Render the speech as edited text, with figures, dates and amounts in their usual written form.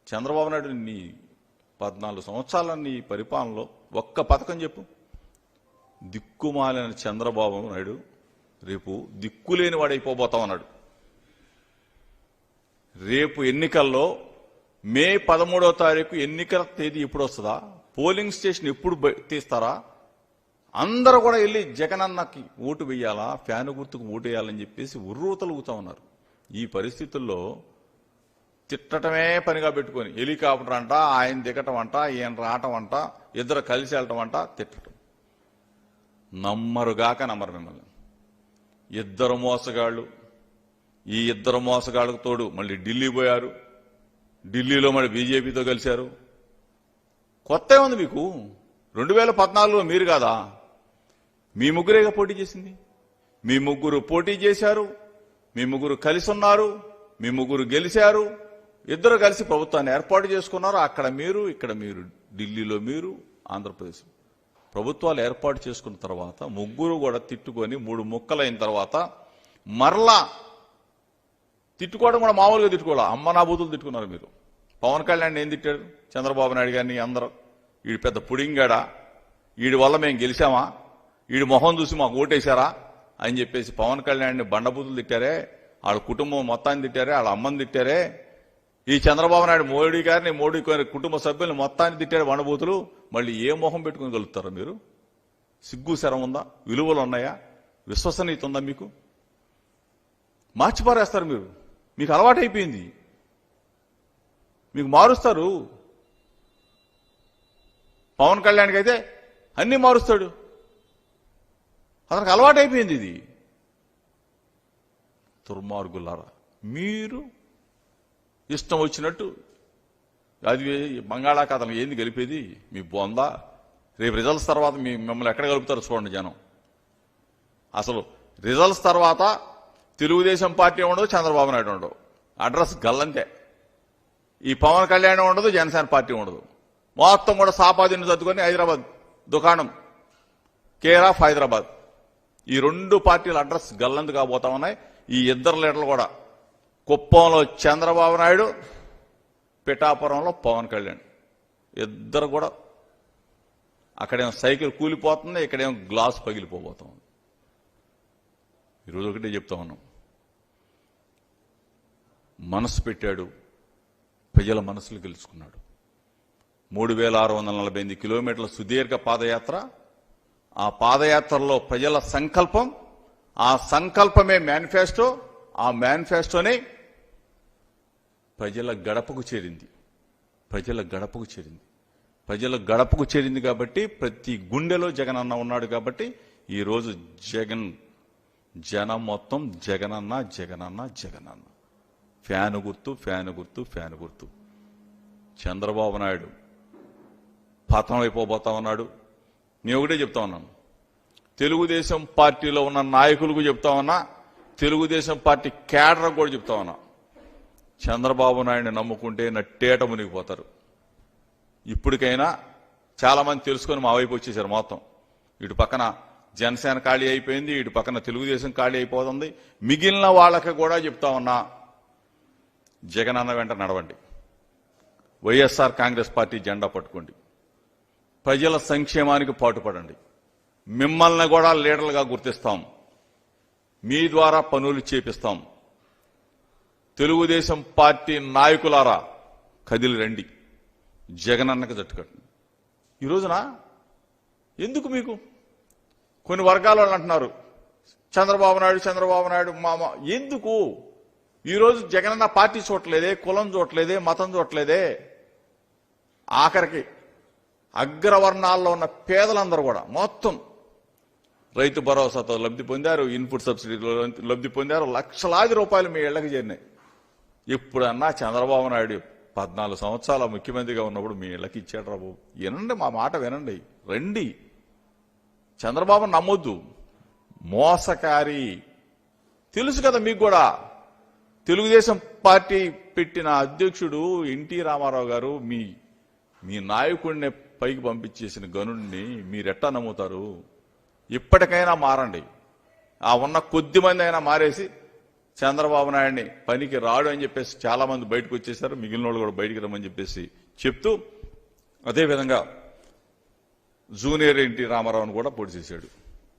చంద్రబాబు నాయుడు నీ 14 సంవత్సరాల నీ పరిపాలనలో ఒక్క పథకం చెప్పు. దిక్కుమాలిన చంద్రబాబు నాయుడు రేపు దిక్కులేని వాడైపోబోతా ఉన్నాడు. రేపు ఎన్నికల్లో మే 13వ తారీఖు ఎన్నికల తేదీ ఎప్పుడు వస్తుందా, పోలింగ్ స్టేషన్ ఎప్పుడు తీస్తారా, అందరూ కూడా వెళ్ళి జగనన్నకి ఓటు వేయాలా, ఫ్యాను గుర్తుకు ఓటు వేయాలని చెప్పేసి ఉర్రూతలుగుతా ఉన్నారు. ఈ పరిస్థితుల్లో తిట్టటమే పనిగా పెట్టుకొని హెలికాప్టర్ అంట, ఆయన దిగటం అంట, ఈయన రావటం అంట, ఇద్దరు కలిసి వెళ్ళటం అంట, తిట్టడం. నమ్మరుగాక నమ్మరు మిమ్మల్ని. ఇద్దరు మోసగాళ్ళు. ఈ ఇద్దరు మోసగాళ్ళకు తోడు మళ్ళీ ఢిల్లీ పోయారు. ఢిల్లీలో మళ్ళీ బీజేపీతో కలిశారు. కొత్త ఏముంది మీకు? 2014లో మీరు కాదా? మీ ముగ్గురేగా పోటీ చేసింది. మీ ముగ్గురు పోటీ చేశారు, మీ ముగ్గురు కలిసి ఉన్నారు, మీ ముగ్గురు గెలిచారు, ఇద్దరు కలిసి ప్రభుత్వాన్ని ఏర్పాటు చేసుకున్నారు. అక్కడ మీరు, ఇక్కడ మీరు, ఢిల్లీలో మీరు, ఆంధ్రప్రదేశ్. ప్రభుత్వాలు ఏర్పాటు చేసుకున్న తర్వాత ముగ్గురు కూడా తిట్టుకొని 3 ముక్కలైన తర్వాత మరలా తిట్టుకోవడం కూడా మామూలుగా తిట్టుకోవాలి. అమ్మ నా బూతులు తిట్టుకున్నారు మీరు. పవన్ కళ్యాణ్ ఏం తిట్టాడు? చంద్రబాబు నాయుడు గారిని అందరూ వీడి పెద్ద పుడింగాడా, వీడి వల్ల మేము గెలిచామా, వీడి మొహం చూసి మాకు ఓటేశారా అని చెప్పేసి పవన్ కళ్యాణ్ని బండబూతులు తిట్టారే, వాళ్ళ కుటుంబం మొత్తాన్ని తిట్టారే, వాళ్ళ అమ్మని తిట్టారే. ఈ చంద్రబాబు నాయుడు మోడీ గారిని, మోడీ కుటుంబ సభ్యులను మొత్తాన్ని తిట్టారు బండబూతులు. మళ్ళీ ఏ మొహం పెట్టుకుని కలుగుతారా మీరు? సిగ్గు శరం ఉందా? విలువలు ఉన్నాయా? విశ్వసనీయత ఉందా మీకు? మార్చిపారేస్తారు మీరు. మీకు అలవాటు అయిపోయింది. మీకు మారుస్తారు. పవన్ కళ్యాణ్కి అయితే అన్నీ మారుస్తాడు. అతనికి అలవాటు అయిపోయింది. ఇది దుర్మార్గులారా, మీరు ఇష్టం వచ్చినట్టు అది బంగాళాఖాతం ఏంది గెలిపేది? మీ బొందా. రేపు రిజల్ట్స్ తర్వాత మిమ్మల్ని ఎక్కడ కలుపుతారో చూడండి జనం. అసలు రిజల్ట్స్ తర్వాత తెలుగుదేశం పార్టీ ఉండదు, చంద్రబాబు నాయుడు ఉండదు, అడ్రస్ గల్లంతే. ఈ పవన్ కళ్యాణ్ ఉండదు, జనసేన పార్టీ ఉండదు. మొత్తం కూడా సాపాదిని చదువుకొని హైదరాబాద్ దుకాణం, కేర్ ఆఫ్ హైదరాబాద్. ఈ 2 పార్టీల అడ్రస్ గల్లందు కాబోతా ఉన్నాయి. ఈ ఇద్దరు లీడర్లు కూడా, కుప్పంలో చంద్రబాబు నాయుడు, పిఠాపురంలో పవన్ కళ్యాణ్, ఇద్దరు కూడా అక్కడేమో సైకిల్ కూలిపోతుంది, ఇక్కడేమో గ్లాస్ పగిలిపోబోతుంది. ఈరోజు ఒకటే చెప్తా ఉన్నాం, మనసు పెట్టాడు, ప్రజల మనసులు గెలుచుకున్నాడు. 3648 కిలోమీటర్ల సుదీర్ఘ పాదయాత్ర. ఆ పాదయాత్రలో ప్రజల సంకల్పం, ఆ సంకల్పమే మేనిఫెస్టో, ఆ మేనిఫెస్టోనే ప్రజల గడపకు చేరింది. ప్రజల గడపకు చేరింది. ప్రజల గడపకు చేరింది కాబట్టి ప్రతి గుండెలో జగన్ అన్న ఉన్నాడు. కాబట్టి ఈరోజు జనం మొత్తం జగనన్న జగనన్న జగనన్న. ఫ్యాను గుర్తు, ఫ్యాను గుర్తు, ఫ్యాను గుర్తు. చంద్రబాబు నాయుడు పతనం అయిపోబోతా ఉన్నాడు. నేను ఒకటే చెప్తా ఉన్నాను, తెలుగుదేశం పార్టీలో ఉన్న నాయకులకు చెప్తా ఉన్నా, తెలుగుదేశం పార్టీ కేడర్ కూడా చెప్తా ఉన్నా, చంద్రబాబు నాయుడిని నమ్ముకుంటే నట్టేట మునిగిపోతారు. ఇప్పటికైనా చాలా మంది తెలుసుకొని మా వైపు వచ్చేసారు. మొత్తం ఇటు పక్కన జనసేన ఖాళీ అయిపోయింది, ఇటు పక్కన తెలుగుదేశం ఖాళీ అయిపోతుంది. మిగిలిన వాళ్ళకి కూడా చెప్తా ఉన్నా, జగన్ అన్న వెంట నడవండి, వైఎస్ఆర్ కాంగ్రెస్ పార్టీ జెండా పట్టుకోండి, ప్రజల సంక్షేమానికి పాటుపడండి. మిమ్మల్ని కూడా లీడర్లుగా గుర్తిస్తాం, మీ ద్వారా పనులు చేపిస్తాం. తెలుగుదేశం పార్టీ నాయకులారా కదిలి రండి, జగనన్నకు జట్టుకట్టండి. ఈ రోజున ఎందుకు మీకు కొన్ని వర్గాల వాళ్ళు అంటున్నారు చంద్రబాబు నాయుడు మామ. ఎందుకు ఈరోజు జగనన్న పార్టీ చూడలేదే, కులం చూడలేదే, మతం చూడలేదే. ఆఖరికి అగ్రవర్ణాల్లో ఉన్న పేదలందరూ కూడా మొత్తం రైతు భరోసాతో లబ్ధి పొందారు, ఇన్పుట్ సబ్సిడీలో లబ్ధి పొందారు, లక్షలాది రూపాయలు మీ ఇళ్లకు చేరినాయి. ఎప్పుడన్నా చంద్రబాబు నాయుడు 14 సంవత్సరాల ముఖ్యమంత్రిగా ఉన్నప్పుడు మీ ఇళ్లకి ఇచ్చాడు రా బాబు? వినండి, మా మాట వినండి, రండి. చంద్రబాబు నమ్మొద్దు, మోసకారి. తెలుసు కదా మీకు కూడా. తెలుగుదేశం పార్టీ పెట్టిన అధ్యక్షుడు ఎన్టీ రామారావు గారు మీ నాయకుడిని పైకి పంపించేసిన గనుడిని మీరెట్టా నమ్ముతారు? ఇప్పటికైనా మారండి. ఆ ఉన్న కొద్ది మంది అయినా మారేసి చంద్రబాబు నాయుడిని పనికి రాడు అని చెప్పేసి చాలా మంది బయటకు వచ్చేశారు. మిగిలిన వాళ్ళు కూడా బయటికి రమ్మని చెప్పేసి చెప్తూ అదేవిధంగా జూనియర్ ఎన్టీ రామారావును కూడా పొడి చేశాడు.